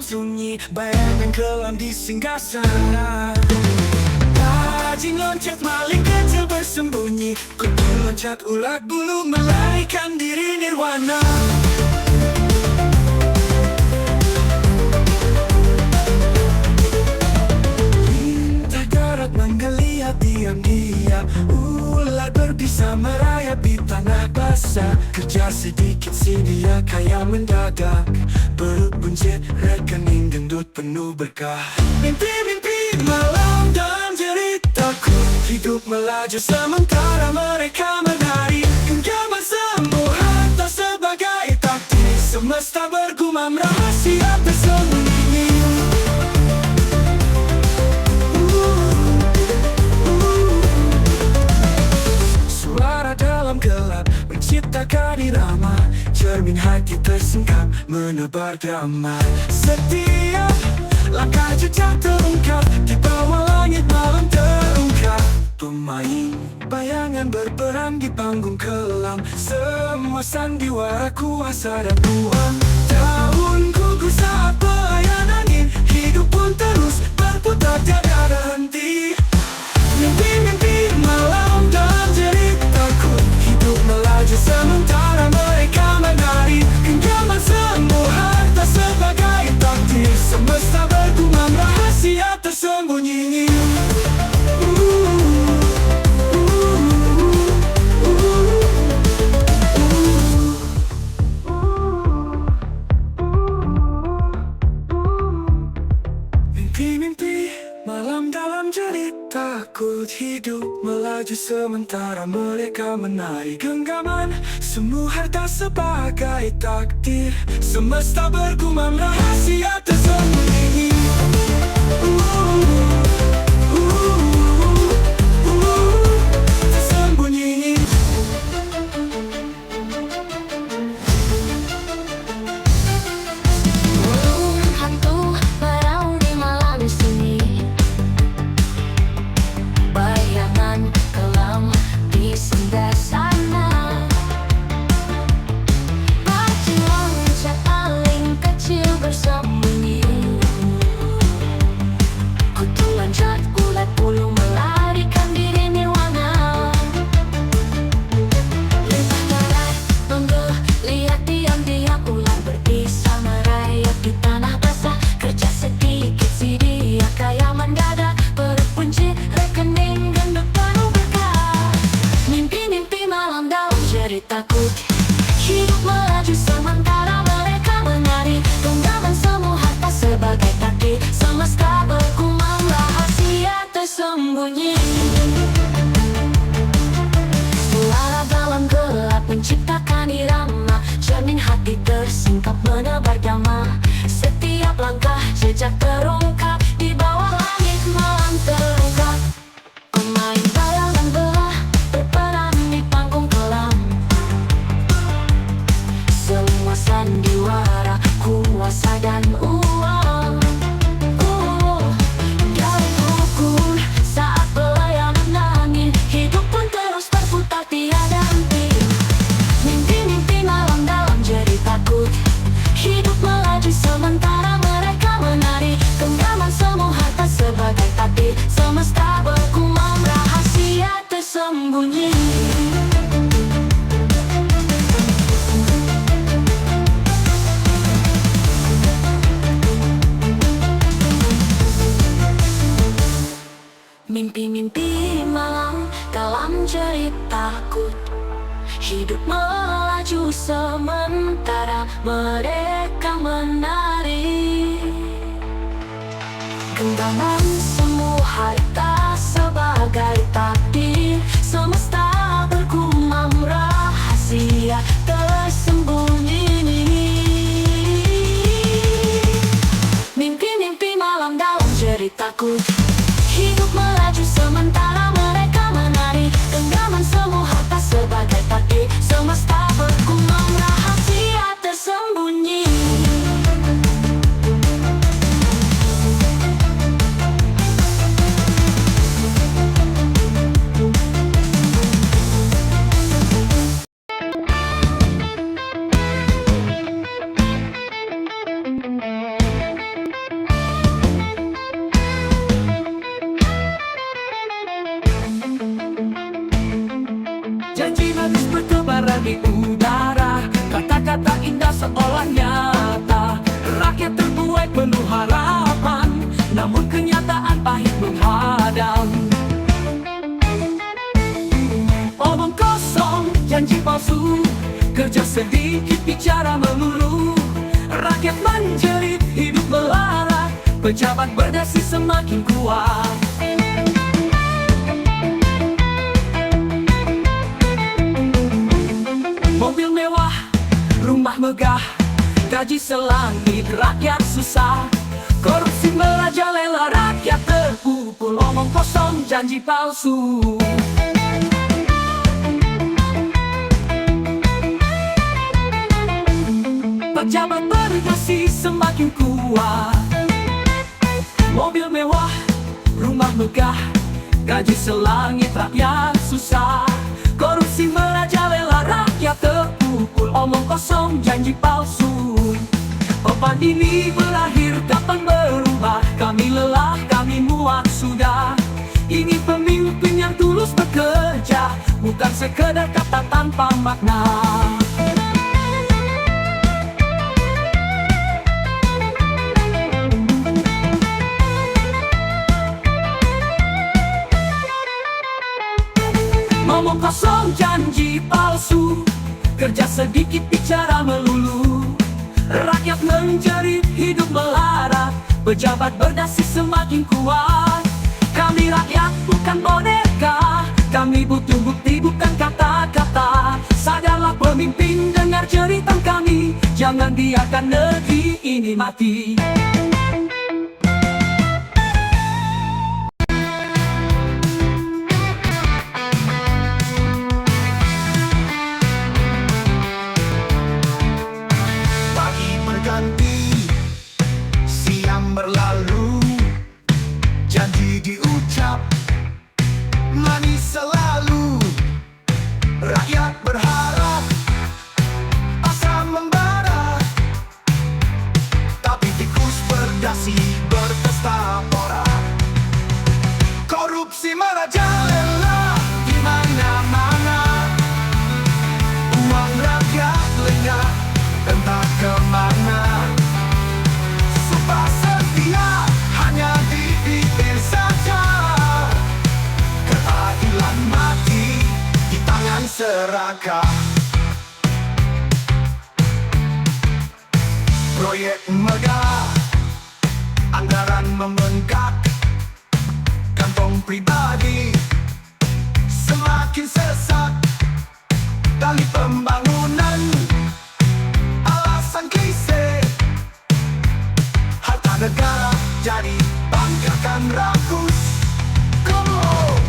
sunyi, bayangan kelam di singgasana. Rajin loncat maling kecil bersembunyi, kutu loncat ulat bulu melarikan diri nirwana. Lintah darat menggeliat diam-diam, ulat berbisa merayap di tanah basah. Kerja sedikit si dia kaya mendadak, perut buncit rekening gendut penuh berkah. Mimpi-mimpi malam dan ceritaku, hidup melaju sementara mereka menari. Genggaman semu harta sebagai takdir, semesta bergumam rahasia tersembunyi. Suara dalam gelap menciptakan irama, cermin hati tersingkap menebar damai. Setiap langkah jejak terungkap, di bawah langit malam terungkap. Pemain bayangan berperan di panggung kelam, semua sandiwara kuasa dan uang. Daun gugur saat pelayan angin, hidup pun terus berputar tiada berhenti. Mimpi-mimpi malam dan ceritaku, hidup melaju sementara mereka menari. Genggaman semu harta sebagai takdir, semesta bergumam rahasia tersembunyi. Mimpi-mimpi malam dalam ceritaku, hidup melaju sementara mereka menari. Genggaman semu harta sebagai takdir, semesta bergumam rahasia tersembunyi. Tersembunyi. Hantu meraung di malam sunyi, bayangan kelam di singgasana. Rajin loncat paling kecil bersembunyi, kutu loncat ulat bulu melarikan diri nirwana. Lintah darat menggeliat diam-diam, ulat berbisa merayap di tanah basah. Kerja sedikit si dia kaya mendadak, perut buncit rekening gendut penuh berkah. Mimpi-mimpi malam dalam ceritaku, hidup melaju sementara mereka menari. Genggaman semu harta sebagai takdir, semesta bergumam rahasia tersembunyi. Suara dalam gelap menciptakan irama, cermin hati tersingkap menebar damai. Setiap langkah jejak terungkap, di bawah langit malam terungkap. Pemain bayangan belah berperan di panggung kelam, semua sandiwara kuasa dan uang. Daun gugur saat pelayanan angin, hidup pun terus berputar tiada henti. Mimpi-mimpi malam dalam ceritaku, hidup melaju sementara mereka menari. Genggaman semu harta sebagai takdir, semesta bergumam rahasia tersembunyi. Mimpi-mimpi malam dalam ceritaku, hidup melaju sementara mereka menari. Genggaman semu harta sebagai takdir, semesta bergumam rahasia tersembunyi. Mimpi-mimpi malam dalam ceritaku, hidup melaju sementara mereka menari. Genggaman semu harta sebagai takdir, semesta bergumam rahasia tersembunyi. mengalir di udara. Kata-kata indah seolah nyata. Rakyat terbuai penuh harapan, namun kenyataan pahit menghadang. Omong kosong, janji palsu, kerja sedikit, bicara melulu. Rakyat menjerit, hidup melarat, pejabat berdasi semakin kuat. Mobil mewah, rumah megah, gaji selangit, rakyat susah. Korupsi merajalela, rakyat terpukul. Omong kosong, janji palsu. Pejabat berdasi semakin kuat. Mobil mewah, rumah megah, gaji selangit, rakyat susah. Korupsi merajalela, rakyat terpukul. Omong kosong, janji palsu. Beban ini berakhir, kapan berubah? Kami lelah, kami muak sudah. Ini pemimpin yang tulus bekerja, bukan sekedar kata tanpa makna. Ngomong kosong, janji palsu, kerja sedikit, bicara melulu. Rakyat menjerit, hidup melarat, pejabat berdasi semakin kuat. Kami rakyat bukan boneka, kami butuh bukti bukan kata-kata. Sadarlah pemimpin, dengar jeritan kami, jangan biarkan negeri ini mati. Siang berlalu, janji diucap, manis selalu. Rakyat berharap, asa membara, tapi tikus berdasi berpesta pora. Korupsi merajalela di mana-mana, uang rakyat lenyap entah kemana. Sumpah setia hanya di bibir saja, keadilan mati di tangan serakah. Proyek megah, anggaran membengkak, kantong pribadi semakin sesak. Dali pembangunan, alasan klise, harta negara jadi banggakan rakus. Come on.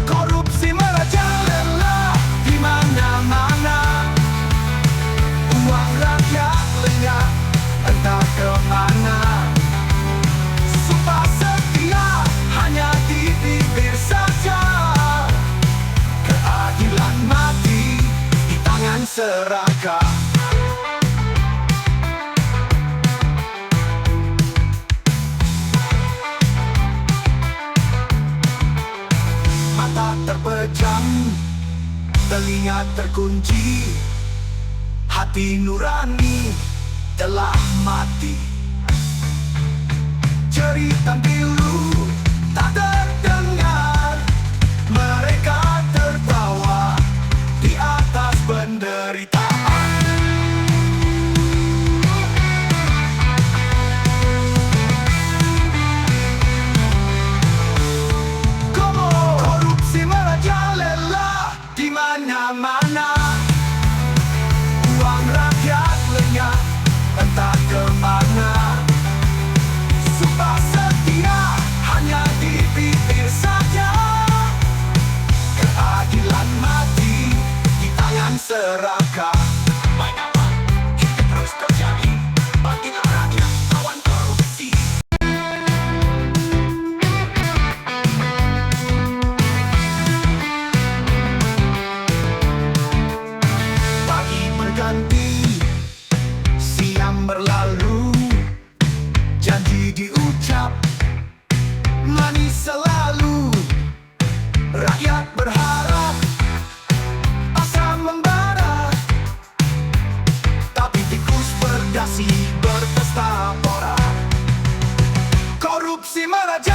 Korupsi merajalela di mana-mana, uang rakyat lenyap entah kemana. Sumpah setia hanya di bibir saja, keadilan mati di tangan serakah. Mata terpejam, telinga terkunci, hati nurani telah mati. Jeritan pilu tak terdengar, mereka tertawa di atas penderitaan. Korupsi merajalela di mana-mana, uang rakyat lenyap entah kemana. Sumpah setia hanya di bibir saja, keadilan mati di tangan serakah. Baik apa, kita terus terjadi, bangkitlah rakyat lawan korupsi. Pagi berganti, siang berlalu, janji diucap manis selalu. Rakyat berharap asa membara, tapi tikus berdasi berpesta pora. Korupsi meraja